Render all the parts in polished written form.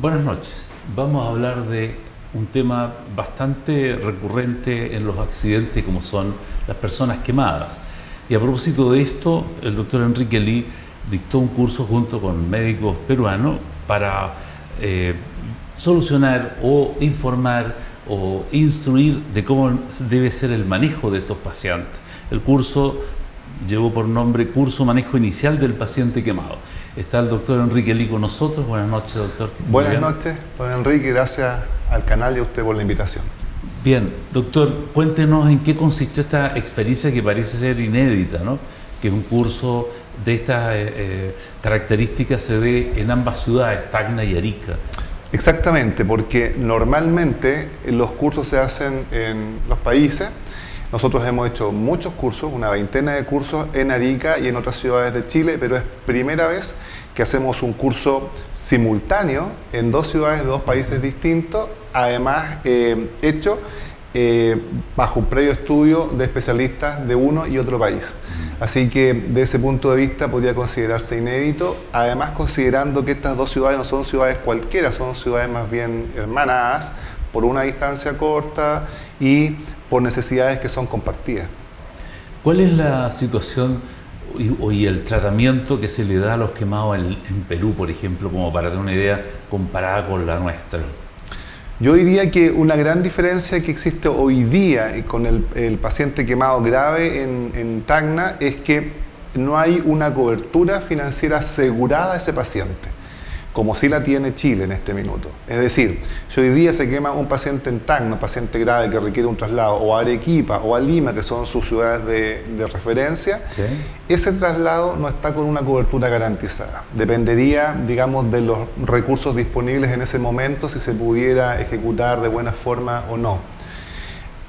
Buenas noches. Vamos a hablar de un tema bastante recurrente en los accidentes, como son las personas quemadas. Y a propósito de esto, el doctor Enrique Lee dictó un curso junto con médicos peruanos para solucionar o informar o instruir de cómo debe ser el manejo de estos pacientes. El curso llevó por nombre Curso Manejo Inicial del Paciente Quemado. Está el doctor Enrique Lee con nosotros. Buenas noches, doctor. Buenas noches, don Enrique. Gracias al canal y a usted por la invitación. Bien, doctor, cuéntenos en qué consistió esta experiencia que parece ser inédita, ¿no? Que un curso de estas características se dé en ambas ciudades, Tacna y Arica. Exactamente, porque normalmente los cursos se hacen en los países. Nosotros hemos hecho muchos cursos, una veintena de cursos en Arica y en otras ciudades de Chile, pero es primera vez que hacemos un curso simultáneo en dos ciudades de dos países distintos, además hecho bajo un previo estudio de especialistas de uno y otro país. Así que de ese punto de vista podría considerarse inédito, además considerando que estas dos ciudades no son ciudades cualquiera, son ciudades más bien hermanadas por una distancia corta y por necesidades que son compartidas. ¿Cuál es la situación y el tratamiento que se le da a los quemados en Perú, por ejemplo, como para tener una idea comparada con la nuestra? Yo diría que una gran diferencia que existe hoy día con el paciente quemado grave en Tacna es que no hay una cobertura financiera asegurada a ese paciente, como sí la tiene Chile en este minuto. Es decir, si hoy día se quema un paciente en Tacna, un paciente grave que requiere un traslado, o a Arequipa o a Lima, que son sus ciudades de referencia, ¿sí? Ese traslado no está con una cobertura garantizada. Dependería, digamos, de los recursos disponibles en ese momento, si se pudiera ejecutar de buena forma o no.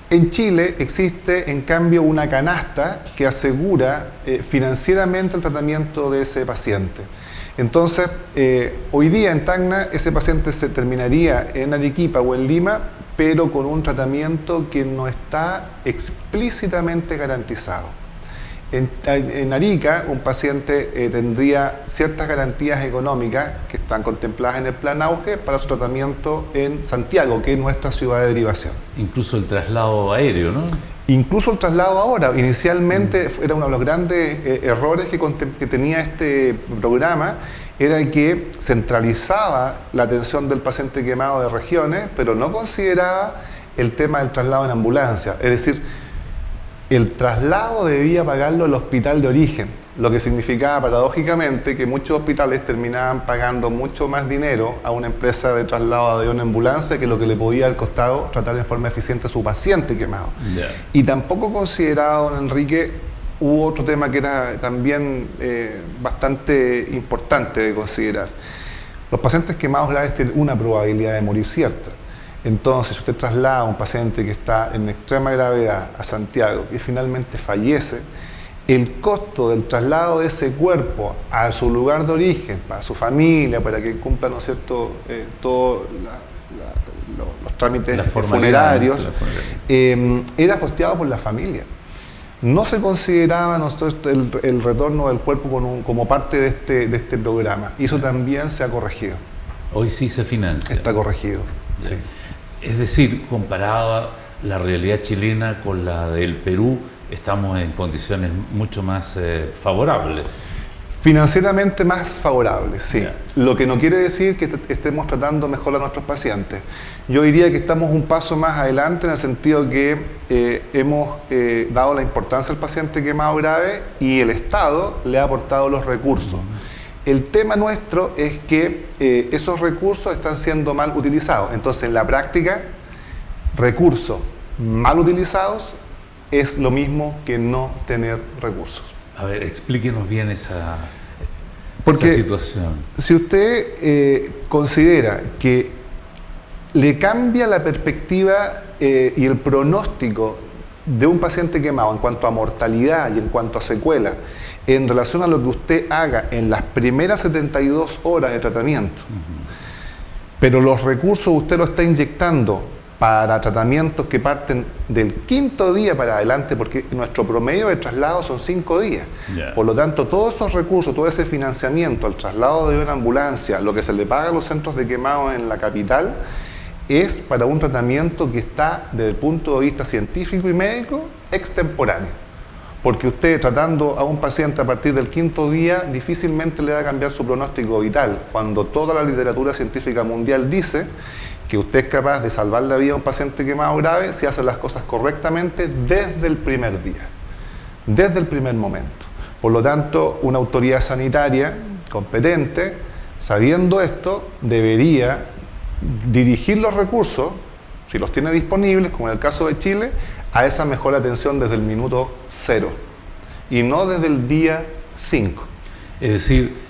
En Chile existe, en cambio, una canasta que asegura financieramente el tratamiento de ese paciente. Entonces, hoy día en Tacna ese paciente se terminaría en Arequipa o en Lima, pero con un tratamiento que no está explícitamente garantizado. En Arica, un paciente tendría ciertas garantías económicas que están contempladas en el Plan Auge para su tratamiento en Santiago, que es nuestra ciudad de derivación. Incluso el traslado aéreo, ¿no? Incluso el traslado ahora, inicialmente era uno de los grandes errores que tenía este programa, era que centralizaba la atención del paciente quemado de regiones, pero no consideraba el tema del traslado en ambulancia. Es decir, el traslado debía pagarlo el hospital de origen, lo que significaba paradójicamente que muchos hospitales terminaban pagando mucho más dinero a una empresa de traslado de una ambulancia que lo que le podía haber costado tratar en forma eficiente a su paciente quemado. Yeah. Y tampoco consideraba, don Enrique, hubo otro tema que era también bastante importante de considerar. Los pacientes quemados graves tienen una probabilidad de morir cierta. Entonces, si usted traslada a un paciente que está en extrema gravedad a Santiago y finalmente fallece, el costo del traslado de ese cuerpo a su lugar de origen, para su familia, para que cumpla, ¿no es cierto?, todos los trámites funerarios, era costeado por la familia. No se consideraba el retorno del cuerpo como parte de este programa, y eso también se ha corregido. Hoy sí se financia. Está corregido, sí. Es decir, comparada la realidad chilena con la del Perú, estamos en condiciones mucho más favorables. Financieramente más favorables, sí. Yeah. Lo que no quiere decir que estemos tratando mejor a nuestros pacientes. Yo diría que estamos un paso más adelante en el sentido que hemos dado la importancia al paciente quemado grave y el Estado le ha aportado los recursos. El tema nuestro es que esos recursos están siendo mal utilizados. Entonces, en la práctica, recursos mal utilizados es lo mismo que no tener recursos. A ver, explíquenos bien esa situación. Si usted considera que le cambia la perspectiva y el pronóstico de un paciente quemado en cuanto a mortalidad y en cuanto a secuela, en relación a lo que usted haga en las primeras 72 horas de tratamiento, pero los recursos usted los está inyectando para tratamientos que parten del 5.º día para adelante, porque nuestro promedio de traslado son 5 días. Yeah. Por lo tanto, todos esos recursos, todo ese financiamiento, el traslado de una ambulancia, lo que se le paga a los centros de quemados en la capital, es para un tratamiento que está, desde el punto de vista científico y médico, extemporáneo. Porque usted, tratando a un paciente a partir del 5.º día, difícilmente le va a cambiar su pronóstico vital, cuando toda la literatura científica mundial dice que usted es capaz de salvar la vida a un paciente quemado grave si hace las cosas correctamente desde el primer día, desde el primer momento. Por lo tanto, una autoridad sanitaria competente, sabiendo esto, debería dirigir los recursos, si los tiene disponibles, como en el caso de Chile, a esa mejor atención desde el minuto 0 y no desde el día 5. Es decir,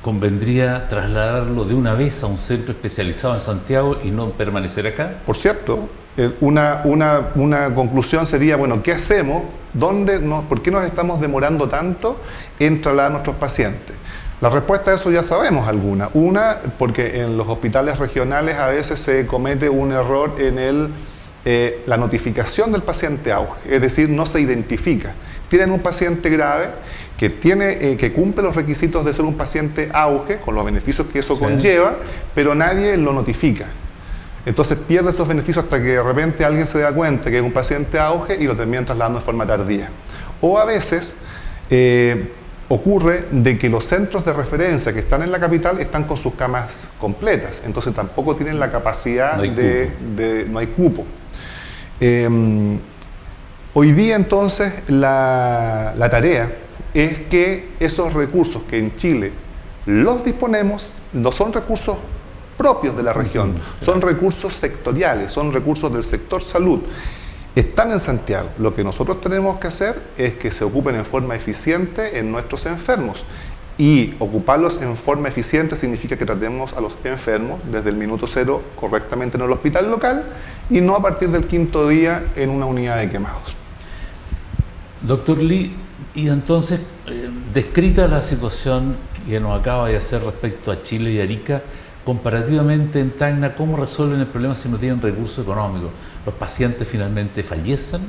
convendría trasladarlo de una vez a un centro especializado en Santiago y no permanecer acá. Por cierto, una conclusión sería, bueno, ¿qué hacemos? ¿Por qué nos estamos demorando tanto en trasladar a nuestros pacientes? La respuesta a eso ya sabemos alguna. Una, porque en los hospitales regionales a veces se comete un error en la notificación del paciente auge, es decir, no se identifica. Tienen un paciente grave que cumple los requisitos de ser un paciente auge, con los beneficios que eso conlleva, pero nadie lo notifica. Entonces pierde esos beneficios hasta que de repente alguien se da cuenta que es un paciente auge y lo terminan trasladando de forma tardía. O a veces ocurre de que los centros de referencia que están en la capital están con sus camas completas, entonces tampoco tienen la capacidad no hay cupo. Hoy día entonces la tarea es que esos recursos que en Chile los disponemos no son recursos propios de la región, son recursos sectoriales, son recursos del sector salud. Están en Santiago. Lo que nosotros tenemos que hacer es que se ocupen en forma eficiente en nuestros enfermos. Y ocuparlos en forma eficiente significa que tratemos a los enfermos desde el minuto 0 correctamente en el hospital local y no a partir del 5.º día en una unidad de quemados. Doctor Lee, y entonces, descrita la situación que nos acaba de hacer respecto a Chile y Arica, comparativamente en Tacna, ¿cómo resuelven el problema si no tienen recursos económicos? ¿Los pacientes finalmente fallecen?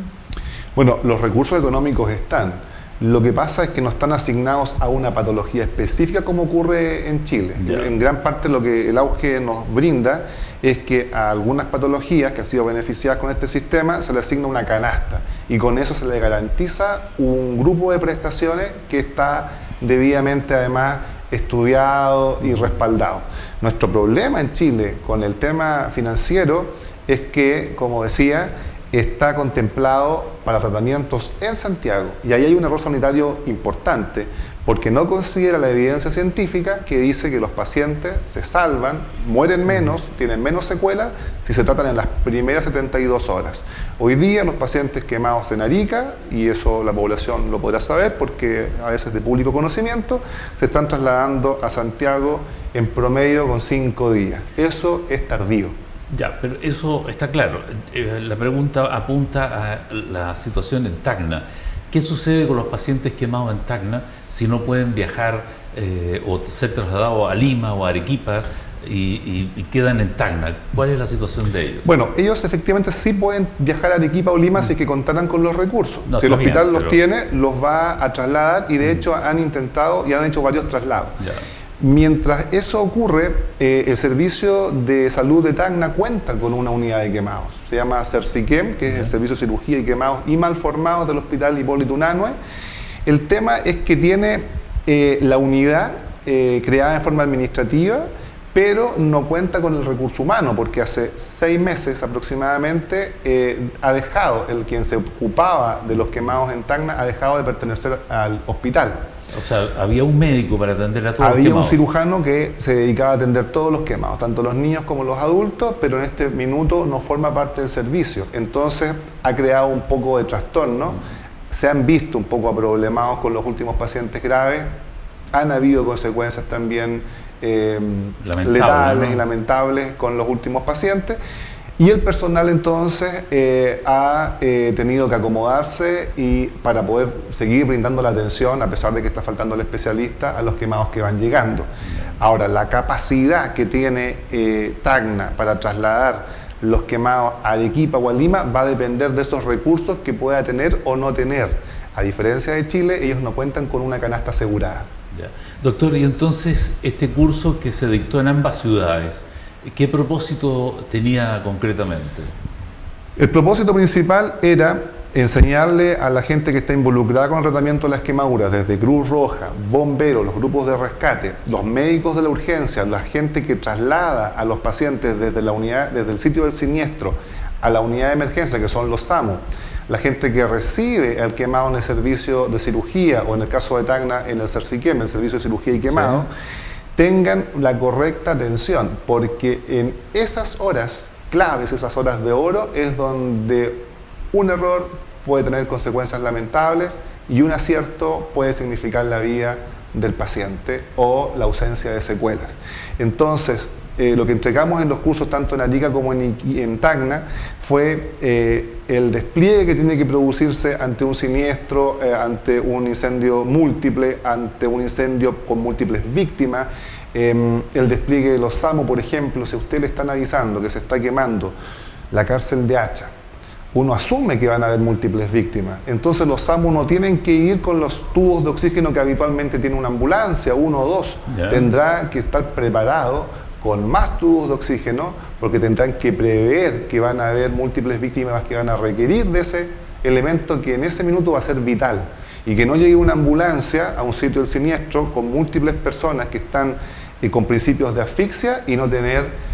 Bueno, los recursos económicos están. Lo que pasa es que no están asignados a una patología específica como ocurre en Chile. En gran parte lo que el auge nos brinda es que a algunas patologías que han sido beneficiadas con este sistema se le asigna una canasta y con eso se le garantiza un grupo de prestaciones que está debidamente además estudiado y respaldado. Nuestro problema en Chile con el tema financiero es que, como decía, está contemplado para tratamientos en Santiago y ahí hay un error sanitario importante porque no considera la evidencia científica que dice que los pacientes se salvan, mueren menos, tienen menos secuelas si se tratan en las primeras 72 horas. Hoy día los pacientes quemados en Arica, y eso la población lo podrá saber porque a veces de público conocimiento, se están trasladando a Santiago en promedio con 5 días. Eso es tardío. Ya, pero eso está claro. La pregunta apunta a la situación en Tacna. ¿Qué sucede con los pacientes quemados en Tacna si no pueden viajar o ser trasladados a Lima o a Arequipa y quedan en Tacna? ¿Cuál es la situación de ellos? Bueno, ellos efectivamente sí pueden viajar a Arequipa o Lima si es que contaran con los recursos. No, si el hospital los tiene, los va a trasladar y de hecho han intentado y han hecho varios traslados. Ya. Mientras eso ocurre, el servicio de salud de Tacna cuenta con una unidad de quemados. Se llama CERCIQUEM, que es el servicio de cirugía y quemados y malformados del Hospital Hipólito Unanue. El tema es que tiene la unidad creada en forma administrativa, pero no cuenta con el recurso humano, porque hace 6 meses aproximadamente ha dejado, quien se ocupaba de los quemados en Tacna, ha dejado de pertenecer al hospital. O sea, había un médico para atender a todos los quemados. Había un cirujano que se dedicaba a atender todos los quemados, tanto los niños como los adultos, pero en este minuto no forma parte del servicio. Entonces ha creado un poco de trastorno. Se han visto un poco aproblemados con los últimos pacientes graves. Han habido consecuencias también letales y lamentables con los últimos pacientes. Y el personal entonces ha tenido que acomodarse y para poder seguir brindando la atención, a pesar de que está faltando el especialista, a los quemados que van llegando. Ahora, la capacidad que tiene Tacna para trasladar los quemados a Arequipa o a Lima va a depender de esos recursos que pueda tener o no tener. A diferencia de Chile, ellos no cuentan con una canasta asegurada. Ya. Doctor, y entonces este curso que se dictó en ambas ciudades, ¿qué propósito tenía concretamente? El propósito principal era enseñarle a la gente que está involucrada con el tratamiento de las quemaduras, desde Cruz Roja, bomberos, los grupos de rescate, los médicos de la urgencia, la gente que traslada a los pacientes desde la unidad, desde el sitio del siniestro a la unidad de emergencia, que son los SAMU, la gente que recibe el quemado en el servicio de cirugía o en el caso de Tacna en el CERCIQUEM, el servicio de cirugía y quemado, sí, tengan la correcta atención, porque en esas horas claves, esas horas de oro, es donde un error puede tener consecuencias lamentables y un acierto puede significar la vida del paciente o la ausencia de secuelas. Entonces, lo que entregamos en los cursos tanto en Arica como en Tacna fue el despliegue que tiene que producirse ante un siniestro, ante un incendio múltiple, ante un incendio con múltiples víctimas, el despliegue de los SAMU, por ejemplo. Si a usted le están avisando que se está quemando la cárcel de Hacha, uno asume que van a haber múltiples víctimas. Entonces los SAMU no tienen que ir con los tubos de oxígeno que habitualmente tiene una ambulancia, 1 o 2. Yeah. Tendrá que estar preparado con más tubos de oxígeno, porque tendrán que prever que van a haber múltiples víctimas que van a requerir de ese elemento que en ese minuto va a ser vital. Y que no llegue una ambulancia a un sitio del siniestro con múltiples personas que están con principios de asfixia y no tener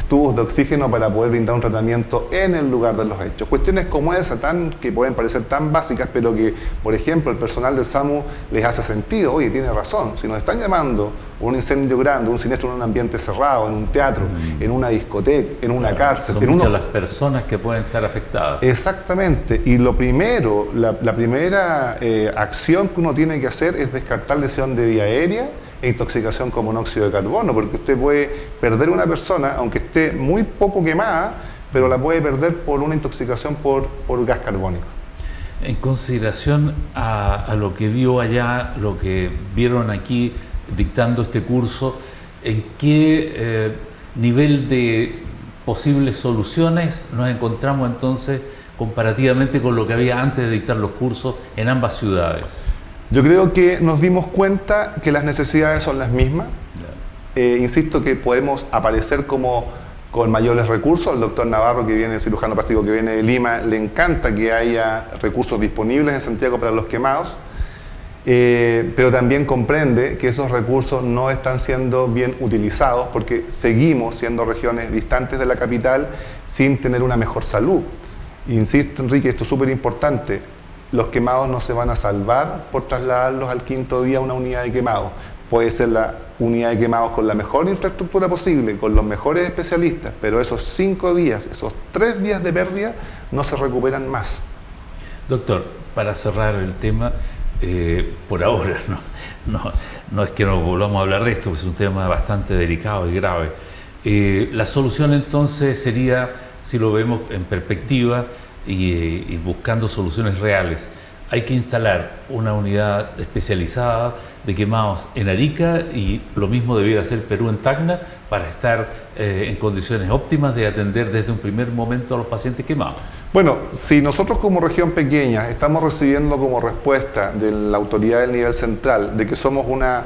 tubos de oxígeno para poder brindar un tratamiento en el lugar de los hechos. Cuestiones como esa, que pueden parecer tan básicas, pero que, por ejemplo, el personal del SAMU les hace sentido. Oye, tiene razón, si nos están llamando un incendio grande, un siniestro en un ambiente cerrado, en un teatro, en una discoteca, en una cárcel... Son muchas las personas que pueden estar afectadas. Exactamente, y lo primero, la primera acción que uno tiene que hacer es descartar lesión de vía aérea e intoxicación con monóxido de carbono, porque usted puede perder una persona, aunque esté muy poco quemada, pero la puede perder por una intoxicación por gas carbónico. En consideración a lo que vio allá, lo que vieron aquí dictando este curso, ¿en qué nivel de posibles soluciones nos encontramos entonces comparativamente con lo que había antes de dictar los cursos en ambas ciudades? Yo creo que nos dimos cuenta que las necesidades son las mismas. Insisto que podemos aparecer como con mayores recursos. El doctor Navarro, que viene, el cirujano plástico que viene de Lima, le encanta que haya recursos disponibles en Santiago para los quemados, pero también comprende que esos recursos no están siendo bien utilizados porque seguimos siendo regiones distantes de la capital sin tener una mejor salud. Insisto, Enrique, esto es súper importante. Los quemados no se van a salvar por trasladarlos al 5.º día a una unidad de quemados. Puede ser la unidad de quemados con la mejor infraestructura posible, con los mejores especialistas, pero esos 5 días, esos 3 días de pérdida no se recuperan más. Doctor, para cerrar el tema, por ahora no es que nos volvamos a hablar de esto, es un tema bastante delicado y grave. La solución entonces sería, si lo vemos en perspectiva, y buscando soluciones reales, hay que instalar una unidad especializada de quemados en Arica y lo mismo debiera hacer Perú en Tacna para estar en condiciones óptimas de atender desde un primer momento a los pacientes quemados. Bueno, si nosotros como región pequeña estamos recibiendo como respuesta de la autoridad del nivel central de que somos una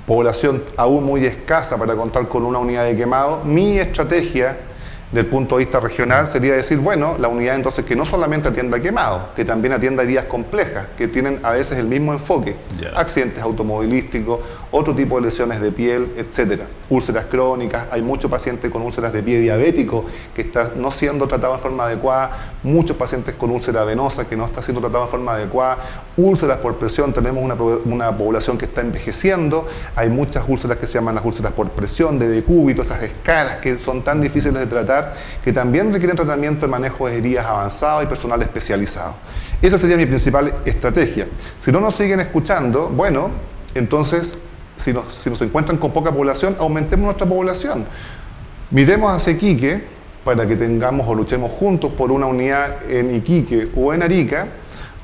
población aún muy escasa para contar con una unidad de quemado, mi estrategia del punto de vista regional sería decir, bueno, la unidad entonces que no solamente atienda quemados, que también atienda heridas complejas, que tienen a veces el mismo enfoque, accidentes automovilísticos, otro tipo de lesiones de piel, etcétera, úlceras crónicas, hay muchos pacientes con úlceras de pie diabético que están no siendo tratados de forma adecuada, muchos pacientes con úlcera venosa que no está siendo tratados de forma adecuada, úlceras por presión, tenemos una población que está envejeciendo, hay muchas úlceras que se llaman las úlceras por presión, de decúbito, esas escaras que son tan difíciles de tratar, que también requieren tratamiento de manejo de heridas avanzado y personal especializado. Esa sería mi principal estrategia. Si no nos siguen escuchando, bueno, entonces, si nos encuentran con poca población, aumentemos nuestra población. Miremos hacia Iquique, para que tengamos o luchemos juntos por una unidad en Iquique o en Arica,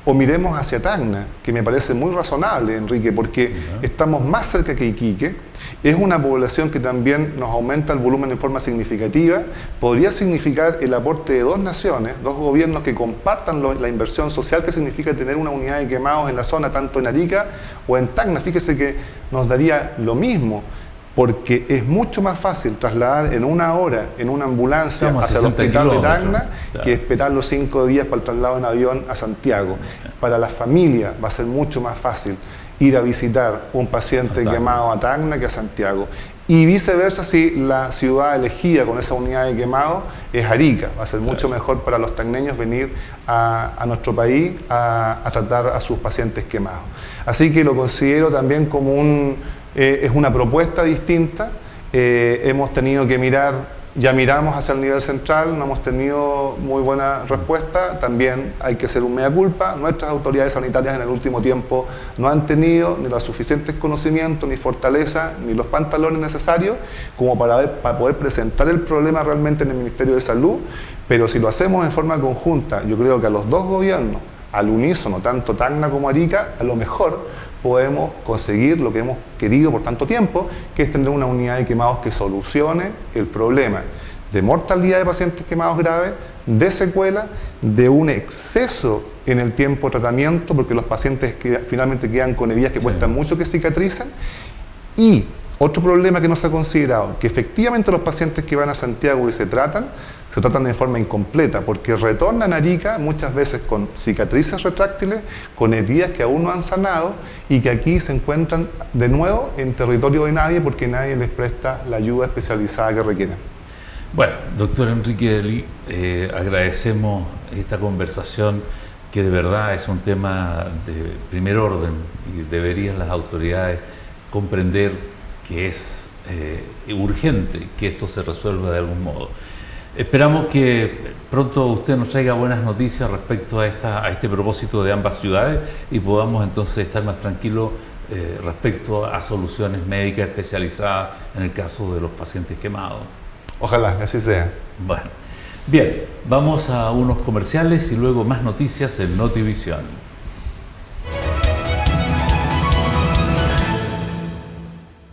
o miremos hacia Tacna, que me parece muy razonable, Enrique, porque estamos más cerca que Iquique, es una población que también nos aumenta el volumen en forma significativa, podría significar el aporte de dos naciones, dos gobiernos que compartan la inversión social que significa tener una unidad de quemados en la zona, tanto en Arica o en Tacna. Fíjese que nos daría lo mismo, porque es mucho más fácil trasladar en una hora en una ambulancia hacia el hospital de Tacna que esperar los 5 días para el traslado en avión a Santiago. Para la familia va a ser mucho más fácil ir a visitar un paciente quemado a Tacna que a Santiago. Y viceversa, si la ciudad elegida con esa unidad de quemado es Arica, va a ser mucho mejor para los tacneños venir a nuestro país a tratar a sus pacientes quemados. Así que lo considero también como es una propuesta distinta. Hemos tenido que mirar, ya miramos hacia el nivel central, no hemos tenido muy buena respuesta. También hay que hacer un mea culpa. Nuestras autoridades sanitarias en el último tiempo no han tenido ni los suficientes conocimientos, ni fortaleza, ni los pantalones necesarios como para poder presentar el problema realmente en el Ministerio de Salud. Pero si lo hacemos en forma conjunta, yo creo que a los dos gobiernos, al unísono, tanto Tacna como Arica, a lo mejor podemos conseguir lo que hemos querido por tanto tiempo, que es tener una unidad de quemados que solucione el problema de mortalidad de pacientes quemados graves, de secuelas, de un exceso en el tiempo de tratamiento, porque los pacientes finalmente quedan con heridas que cuestan mucho que cicatricen. Y otro problema que no se ha considerado, que efectivamente los pacientes que van a Santiago y se tratan de forma incompleta, porque retornan a Arica muchas veces con cicatrices retráctiles, con heridas que aún no han sanado y que aquí se encuentran de nuevo en territorio de nadie porque nadie les presta la ayuda especializada que requieren. Bueno, doctor Enrique Elí, agradecemos esta conversación que de verdad es un tema de primer orden y deberían las autoridades comprender que es urgente que esto se resuelva de algún modo. Esperamos que pronto usted nos traiga buenas noticias respecto a este propósito de ambas ciudades y podamos entonces estar más tranquilos respecto a soluciones médicas especializadas en el caso de los pacientes quemados. Ojalá que así sea. Bueno, bien, vamos a unos comerciales y luego más noticias en Notivisión.